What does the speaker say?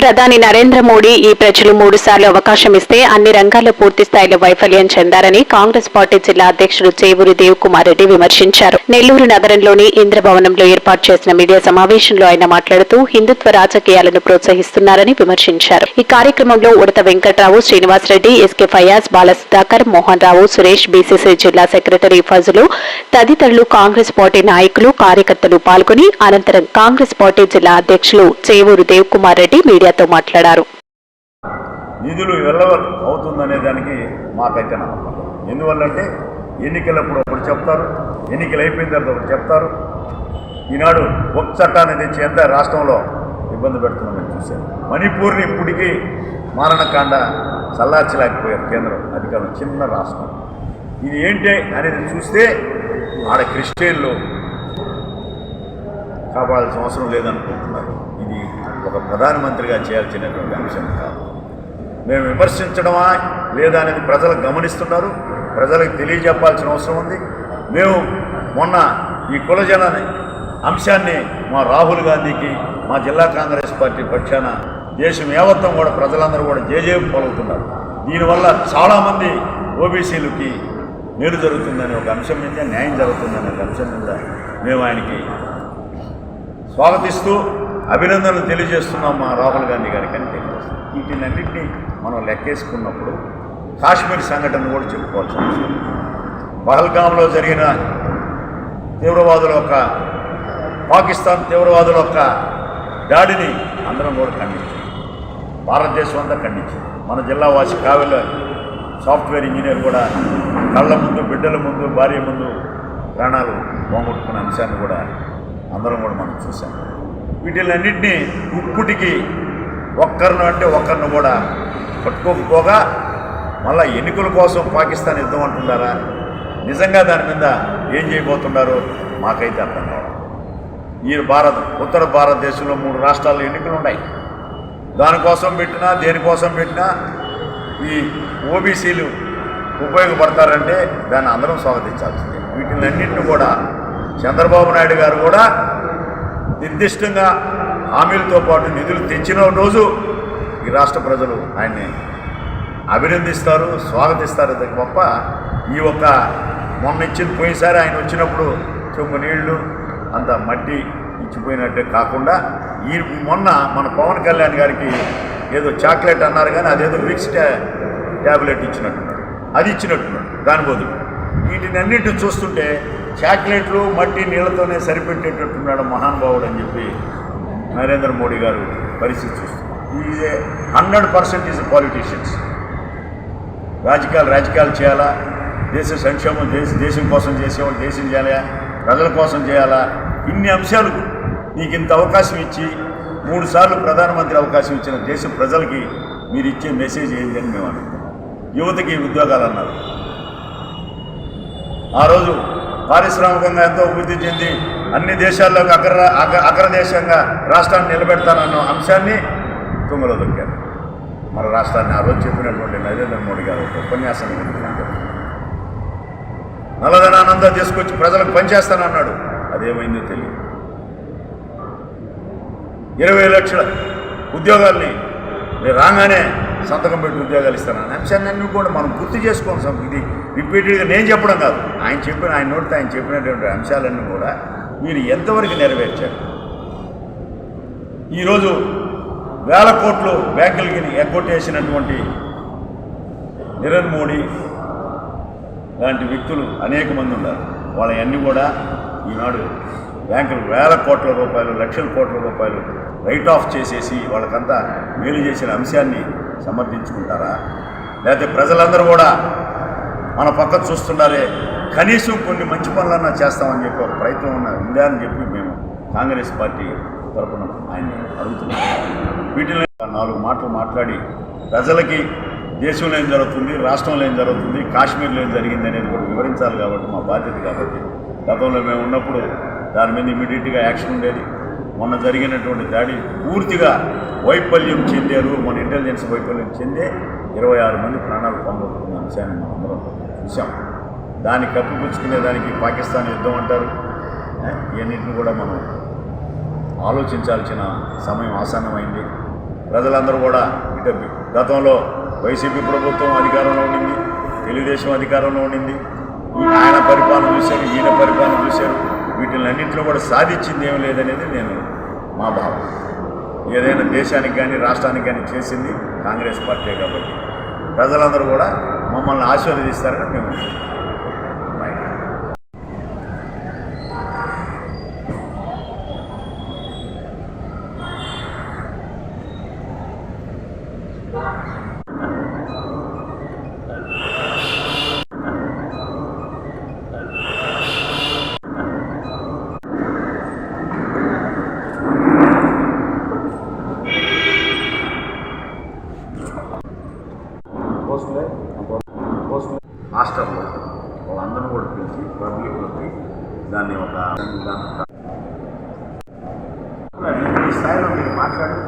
ప్రధాని నరేంద్ర మోడీ ఈ ప్రజలు 3 సార్లు అవకాశం ఇస్తే అన్ని రంగాల్లో పూర్తి స్థాయిలో వైఫల్యం చెందారని కాంగ్రెస్ పార్టీ జిల్లా అధ్యక్షుడు చేవూరి దేవ్ కుమార్ రెడ్డి విమర్శించారు. నెల్లూరు నగరంలోని ఇంద్రభవనంలో ఏర్పాటు చేసిన మీడియా సమావేశంలో ఆయన మాట్లాడుతూ హిందుత్వ రాజకీయాలను ప్రోత్సహిస్తున్నారని విమర్శించారు. ఈ కార్యక్రమంలో ఉడత వెంకట్రావు, శ్రీనివాసరెడ్డి, ఎస్కే ఫయాజ్, బాలసుధాకర్, మోహన్ రావు, సురేష్, బీసీసీ జిల్లా సెక్రటరీ ఫజులు తదితరులు కాంగ్రెస్ పార్టీ నాయకులు, కార్యకర్తలు పాల్గొని అనంతరం కాంగ్రెస్ పార్టీ జిల్లా అధ్యక్షులు చేవూరి దేవ్ కుమార్ రెడ్డి మీడియాతో మాట్లాడారు. నిధులు వెళ్ళవల్ అవుతుందనే దానికి మాకైతే నమ్మకం. ఎందువల్లంటే ఎన్నికలప్పుడు ఒకటి చెప్తారు, ఎన్నికలు అయిపోయిన తర్వాత ఒకటి చెప్తారు. ఈనాడు ఒక చట్టాన్ని తెచ్చి ఎంత రాష్ట్రంలో ఇబ్బంది పెడుతున్నామని చూశారు. మణిపూర్ని ఇప్పటికీ మారణకాండ చల్లార్చలేకపోయారు కేంద్రం అధికారులు. చిన్న రాష్ట్రం ఇది ఏంటి అనేది చూస్తే ఆడ క్రిస్టియన్లు కాపాడాల్సిన అవసరం లేదనుకుంటున్నారు. ఇది ఒక ప్రధానమంత్రిగా చేయాల్సినటువంటి అంశం కాదు. మేము విమర్శించడమా లేదా అనేది ప్రజలు గమనిస్తున్నారు, ప్రజలకు తెలియజెప్పాల్సిన అవసరం ఉంది. మేము మొన్న ఈ కులజన అంశాన్ని మా రాహుల్ గాంధీకి, మా జిల్లా కాంగ్రెస్ పార్టీ పక్షాన దేశం యావత్తం కూడా ప్రజలందరూ కూడా జేజేపు పలుకుతున్నారు. దీనివల్ల చాలామంది ఓబీసీలకి మేలు జరుగుతుందనే ఒక అంశం మీద, న్యాయం జరుగుతుందనే ఒక అంశం మీద మేము ఆయనకి స్వాగతిస్తూ అభినందనలు తెలియజేస్తున్నాం మా రాహుల్ గాంధీ గారికి అని తెలియజేస్తాం. వీటినన్నింటినీ మనం లెక్కేసుకున్నప్పుడు కాశ్మీర్ సంఘటన కూడా చెప్పుకోవాల్సి వస్తుంది. పహల్గాంలో జరిగిన తీవ్రవాదుల యొక్క పాకిస్తాన్ తీవ్రవాదుల యొక్క దాడిని అందరం కూడా ఖండించాం. భారతదేశం అంతా ఖండించింది. మన జిల్లావాసి కావెల సాఫ్ట్వేర్ ఇంజనీర్ కూడా కళ్ళ ముందు, బిడ్డల ముందు, భార్య ముందు ప్రాణాలు పోగొట్టుకున్న అంశాన్ని కూడా అందరం కూడా మనం చూసాం. వీటిలన్నింటినీ ఇప్పటికీ ఒక్కరిని కూడా పట్టుకోకపోగా మళ్ళీ ఎన్నికల కోసం పాకిస్తాన్ యుద్ధం అంటున్నారా? నిజంగా దాని మీద ఏం చేయబోతున్నారో మాకైతే అర్థం కావాలి. ఈ ఉత్తర భారతదేశంలో 3 రాష్ట్రాల్లో ఎన్నికలు ఉన్నాయి. దానికోసం పెట్టినా దేనికోసం పెట్టినా ఈ ఓబీసీలు ఉపయోగపడతారంటే దాన్ని అందరం స్వాగతించాల్సిందే. వీటిలన్నింటినీ కూడా చంద్రబాబు నాయుడు గారు కూడా నిర్దిష్టంగా హామీలతో పాటు నిధులు తెచ్చిన రోజు ఈ రాష్ట్ర ప్రజలు ఆయన్ని అభినందిస్తారు, స్వాగతిస్తారు. తప్ప ఈ ఒక్క మొన్న పోయినసారి ఆయన వచ్చినప్పుడు చెంబు నీళ్లు అంత మట్టి ఇచ్చిపోయినట్టే కాకుండా ఈ మొన్న మన పవన్ కళ్యాణ్ గారికి ఏదో చాక్లెట్ అన్నారు కానీ అదేదో విక్స్ ట్యాబ్లెట్ ఇచ్చినట్టున్నాడు, అది ఇచ్చినట్టున్నాడు దాని బదులు. వీటినన్నింటిని చూస్తుంటే చాక్లెట్లు మట్టి నీళ్లతోనే సరిపెట్టేటట్టున్నాడు మహానుభావుడు అని చెప్పి నరేంద్ర మోడీ గారు పరిస్థితి చూస్తున్నారు. Is 100% is politicians. రాజకీయాలు చేయాలా, దేశ సంక్షేమం దేశం కోసం చేసేవాళ్ళు దేశం చేయాలా, ప్రజల కోసం చేయాలా, ఇన్ని అంశాలకు నీకు ఇంత అవకాశం ఇచ్చి 3 సార్లు ప్రధానమంత్రి అవకాశం ఇచ్చిన దేశ ప్రజలకి మీరు ఇచ్చే మెసేజ్ ఏంటి అని మేము అనుకుంటున్నాం. యువతకి ఉద్యోగాలు అన్నారు. ఆ రోజు పారిశ్రామికంగా ఎంతో అభివృద్ధి చెంది అన్ని దేశాల్లో అగ్రదేశంగా రాష్ట్రాన్ని నిలబెడతానన్న అంశాన్ని తుంగలో దొక్కారు. మన రాష్ట్రాన్ని ఆ రోజు చెప్పినటువంటి నరేంద్ర మోడీ గారు ఒక ఉపన్యాసం నల్లధనానంతా తీసుకొచ్చి ప్రజలకు పనిచేస్తానన్నాడు. అదేమైందో తెలియదు. 20 లక్షల ఉద్యోగాల్ని నేను రాగానే సంతకం పెట్టి ఉద్యోగాలు ఇస్తానని అంశాన్ని కూడా మనం గుర్తు చేసుకోవాలి. ఇది రిపీటెడ్గా నేను చెప్పడం కాదు, ఆయన నోటితో ఆయన చెప్పినటువంటి అంశాలన్నీ కూడా మీరు ఎంతవరకు నెరవేర్చారు? ఈరోజు 1000 కోట్లు బ్యాంకులకి ఎగ్గొట్టేసినటువంటి నరేంద్ర మోడీ లాంటి వ్యక్తులు అనేక మంది ఉన్నారు. వాళ్ళన్నీ కూడా ఈనాడు బ్యాంకులు 1000 కోట్ల రూపాయలు, లక్షల కోట్ల రూపాయలు రైట్ ఆఫ్ చేసేసి వాళ్ళకంతా మేలు చేసిన అంశాన్ని సమర్థించుకుంటారా? లేకపోతే ప్రజలందరూ కూడా మన పక్క చూస్తున్నారే, కనీసం కొన్ని మంచి పనులన్నా చేస్తామని చెప్పి ఒక ప్రయత్నం ఉందా అని చెప్పి మేము కాంగ్రెస్ పార్టీ తరఫున ఆయన్ని అడుగుతున్నాం. వీటిలో 4 మాటలు మాట్లాడి ప్రజలకి దేశంలో ఏం జరుగుతుంది, రాష్ట్రంలో ఏం జరుగుతుంది, కాశ్మీర్లో ఏం జరిగింది అనేది కూడా వివరించాలి. కాబట్టి మా బాధ్యత. కాబట్టి గతంలో మేము ఉన్నప్పుడు దాని మీద ఇమీడియట్గా యాక్షన్ ఉండేది. మొన్న జరిగినటువంటి దాడి పూర్తిగా వైఫల్యం చెందారు. మన ఇంటెలిజెన్స్ వైఫల్యం చెందే 26 మంది ప్రాణాలు పొందబోతున్న అంశాన్ని మనం అందరం చూసాం. దాన్ని కప్పిపుచ్చుకునేదానికి పాకిస్తాన్ యుద్ధం అంటారు. ఇవన్నింటిని కూడా మనం ఆలోచించాల్సిన సమయం ఆసన్నమైంది. ప్రజలందరూ కూడా ఇటు గతంలో వైసీపీ ప్రభుత్వం అధికారంలో ఉండింది, తెలుగుదేశం అధికారంలో ఉండింది, ఆయన పరిపాలన చూశారు, ఈయన పరిపాలన చూశారు. వీటిలన్నింటిలో కూడా సాధించింది ఏం లేదనేది మా భావం. ఏదైనా దేశానికి కానీ రాష్ట్రానికి కానీ చేసింది కాంగ్రెస్ పార్టీ కాబట్టి ప్రజలందరూ కూడా మమ్మల్ని ఆశీర్వదిస్తారని మేము మాస్టర్లు వాళ్ళందరూ కూడా పిలిచి పబ్లిక్లోకి దాన్ని ఒక ఈ స్థాయిలో మీరు మాట్లాడి